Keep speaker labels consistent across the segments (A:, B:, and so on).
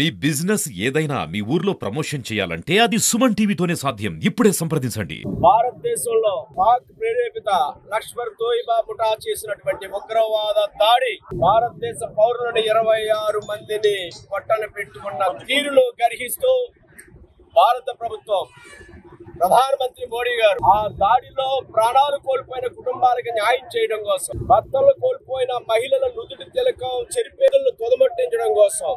A: మీ business ఏదైనా మీ ఊర్లో promotion చేయాలంటే అది సుమన్ టీవీతోనే సాధ్యం. ఇప్పుడే సంప్రదించండి.
B: భారతదేశంలో పాక్ ప్రేరేపిత లష్కర్ తోయిబా ముఠా చేసినటువంటి ఉగ్రవాద దాడి భారతదేశ పౌరులను 26 మందిని పట్టణ పెట్టుకున్న తీరును గర్హిస్తూ భారత ప్రభుత్వం ప్రధానమంత్రి మోడీ గారు ఆ దాడిలో ప్రాణాలు కోల్పోయిన కుటుంబాలకు న్యాయం చేయడం కోసం, భర్తలు కోల్పోయిన మహిళల నుదుటి తిలకం చెరిపేదలను తొదమట్టించడం కోసం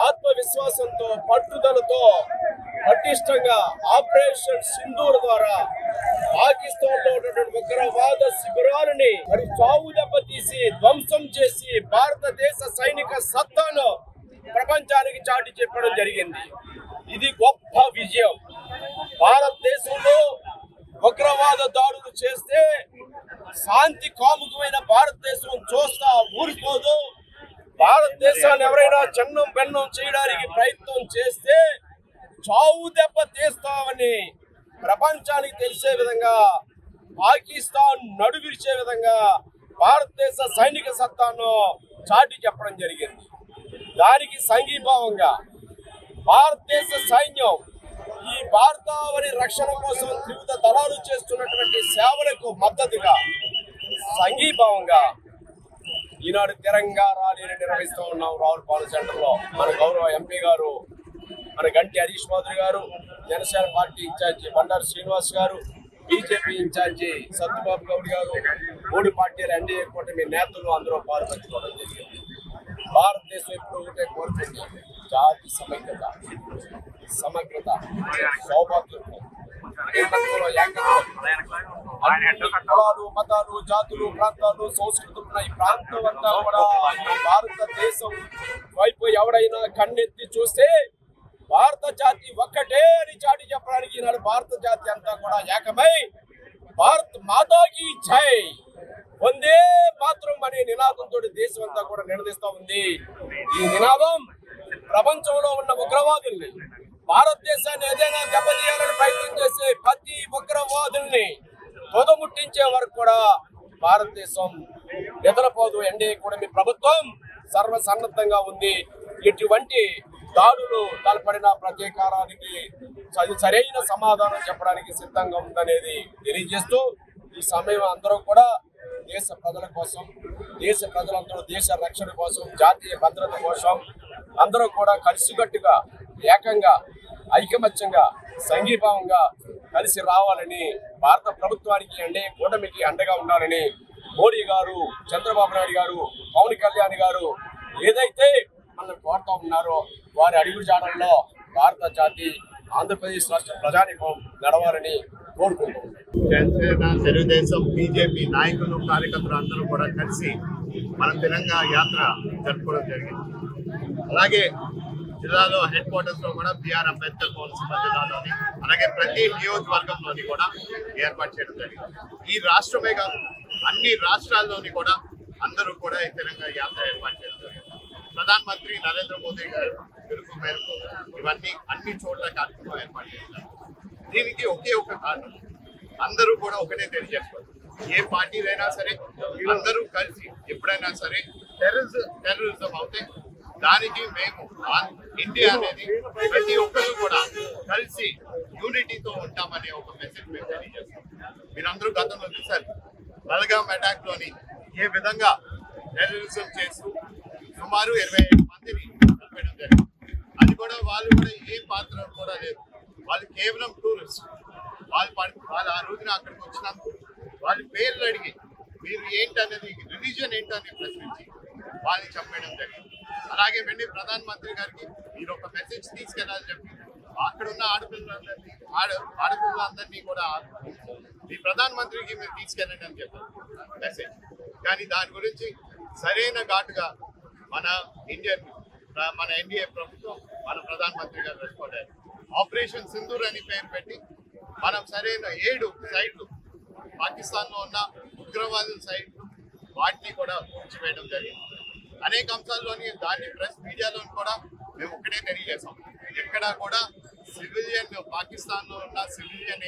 B: ఆత్మవిశ్వాసంతో పట్టుదలతో పటిష్టంగా ఆపరేషన్ సింధూర్ ద్వారా పాకిస్తాన్ లో ఉన్నటువంటి ఉగ్రవాద శిబిరాలని మరి చావు దెబ్బతీసి ధ్వంసం చేసి భారతదేశ సైనిక సత్తాను ప్రపంచానికి చాటి చెప్పడం జరిగింది. ఇది గొప్ప విజయం. భారతదేశంలో ఉగ్రవాద దాడులు చేస్తే శాంతి కాముకమైన భారతదేశం చూస్తా ఊరిపోదు. భారతదేశాన్ని ఎవరైనా చిన్నం బెన్నం చేయడానికి ప్రయత్నం చేస్తే చావు దెబ్బ తీస్తామని ప్రపంచానికి తెలిసే విధంగా, పాకిస్తాన్ నడు విరిచే విధంగా భారతదేశ సైనిక సత్తాను చాటి చెప్పడం జరిగింది. దానికి సంఘీభావంగా భారతదేశ సైన్యం ఈ భారతావని రక్షణ కోసం త్రివిధ దళాలు చేస్తున్నటువంటి సేవలకు మద్దతుగా సంఘీభావంగా ఈనాడు తిరంగా ర్యాలీని నిర్వహిస్తూ ఉన్నాం. రావులపాలెం సెంటర్ లో మన గౌరవ ఎంపీ గారు, మన గంటి హరీష్ చౌదరి గారు, జనసేన పార్టీ ఇన్ఛార్జి బండారు శ్రీనివాస్ గారు, బీజేపీ ఇన్ఛార్జి సత్యబాబు గౌడ్ గారు, 3 పార్టీల ఎన్డీఏ కూటమి నేతలు అందరూ పాల్పంచుకోవడం జరిగింది. భారతదేశం ఎప్పుడు ఒకటే కోరుతుంది, జాతి సమగ్రత, సౌభాగ్యం, కులాలు, మతాలు, జాతులు, ప్రాంతాలు, సంస్కృతులు ఉన్న ఈ ప్రాంతం అంతా కూడా భారతదేశం వైపు ఎవడైనా కన్నెత్తి చూస్తే భారత జాతి ఒక్కటే అని చాటి చెప్పడానికి ఈనాడు భారత జాతి అంతా కూడా ఏకమై భారత్ మాతాకి జై, వందే మాతరం అనే నినాదంతో దేశం అంతా కూడా నినదిస్తూ ఉంది. ఈ నినాదం ప్రపంచంలో ఉన్న ఉగ్రవాదుల్ని, భారతదేశాన్ని ఏదైనా దెబ్బతీయాలని ప్రయత్నం చేసే ప్రతి ఉగ్రవాదుల్ని తొదముట్టించే వరకు కూడా భారతదేశం నిద్రపోదు. ఎన్డీఏ కూటమి ప్రభుత్వం సర్వసన్నద్ధంగా ఉంది. ఎటువంటి దాడులు తలపడిన ప్రతీకారానికి సరైన సమాధానం చెప్పడానికి సిద్ధంగా ఉందనేది తెలియజేస్తూ, ఈ సమయం అందరూ కూడా దేశ ప్రజల కోసం, దేశ ప్రజలందరూ దేశ రక్షణ కోసం, జాతీయ భద్రత కోసం అందరూ కూడా కలిసికట్టుగా, ఏకంగా, ఐకమత్యంగా, సంఘీభావంగా కలిసి రావాలని, భారత ప్రభుత్వానికి ఎన్డీఏ కూటమికి అండగా ఉండాలని మోడీ గారు, చంద్రబాబు నాయుడు గారు, పవన్ కళ్యాణ్ గారు ఏదైతే మనం కోరుతూ ఉన్నారో వారి అడుగు జాడల్లో భారత జాతి, ఆంధ్రప్రదేశ్ రాష్ట్ర ప్రజానీకం నడవాలని కోరుకుంటున్నాం.
C: జనసేన, తెలుగుదేశం, బీజేపీ నాయకులు, కార్యకర్తలు అందరూ కూడా కలిసి మన తెలంగాణ యాత్ర జరుపుకోవడం జరిగింది. అలాగే జిల్లాలో హెడ్ క్వార్టర్స్ లో కూడా బిఆర్ అంబేద్కర్ కోనసీమ జిల్లాలోని, అలాగే ప్రతి నియోజకవర్గంలోని కూడా ఏర్పాటు చేయడం జరిగింది. ఈ రాష్ట్రమే కాదు, అన్ని రాష్ట్రాల్లోని కూడా అందరూ కూడా ఈ తెలంగాణ యాత్ర ఏర్పాటు చేయడం జరిగింది. ప్రధానమంత్రి నరేంద్ర మోదీ గారు పిలుపు మేరకు ఇవన్నీ అన్ని చోట్ల కార్యక్రమం ఏర్పాటు చేస్తారు. దీనికి ఒకే ఒక కారణం, అందరూ కూడా ఒకటే తెలియజేసుకోవాలి. ఏ పార్టీలైనా సరే అందరూ కలిసి ఎప్పుడైనా సరే టెర్రరిజం అవుతే దానికి మేము ఇండియా అనేది ప్రతి ఒక్కరు కూడా కలిసి యూనిటీతో ఉంటామనే ఒక మెసేజ్ మేము తెలియజేస్తాం. మీరందరూ గతంలో చూసారు, బల్గాం అటాక్ లోని ఏ విధంగా టెర్రరిజం చేస్తూ సుమారు 25 మందిని చంపడం జరిగింది. అది కూడా వాళ్ళు కూడా ఏ పాత్ర కూడా లేదు, వాళ్ళు కేవలం టూరిస్ట్. వాళ్ళు ఆ రోజున అక్కడికి వచ్చినందుకు వాళ్ళ పేర్లు అడిగి మీరు ఏంటనేది, రిలీజియన్ ఏంటని ప్రశ్నించి వాళ్ళని చంపేయడం జరిగింది. అలాగే వెళ్ళి ప్రధానమంత్రి గారికి మీరు ఒక మెసేజ్ తీసుకెళ్ళాలని చెప్పి అక్కడున్న ఆడపిల్లలందరినీ కూడా ఈ ప్రధానమంత్రికి మీరు తీసుకెళ్ళండి అని చెప్పారు మెసేజ్. కానీ దాని గురించి సరైన ఘాటుగా మన ఎన్డీఏ ప్రభుత్వం, మన ప్రధానమంత్రి గారు రెస్పాండ్ అయ్యారు. ఆపరేషన్ సింధూర్ అని పేరు పెట్టి మనం సరైన 7 సైట్లు పాకిస్తాన్ లో ఉన్న ఉగ్రవాదుల సైట్లు వాటిని కూడా కూర్చివేయడం జరిగింది. అనేక అంశాల్లోని దాన్ని ప్రెస్ మీడియాలో కూడా మేము ఒక్కటే తెలియజేసాం, ఎక్కడా కూడా సివిలియన్ పాకిస్తాన్ లో ఉన్న సివిలియన్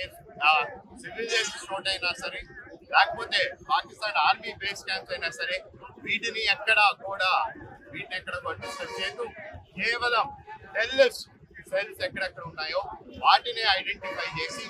C: చోట్ అయినా సరే, లేకపోతే పాకిస్తాన్ ఆర్మీ బేస్ క్యాంప్స్ అయినా సరే, వీటిని ఎక్కడా కూడా డిస్టర్బ్ చేయదు. కేవలం సెల్స్ ఎక్కడెక్కడ ఉన్నాయో వాటిని ఐడెంటిఫై చేసి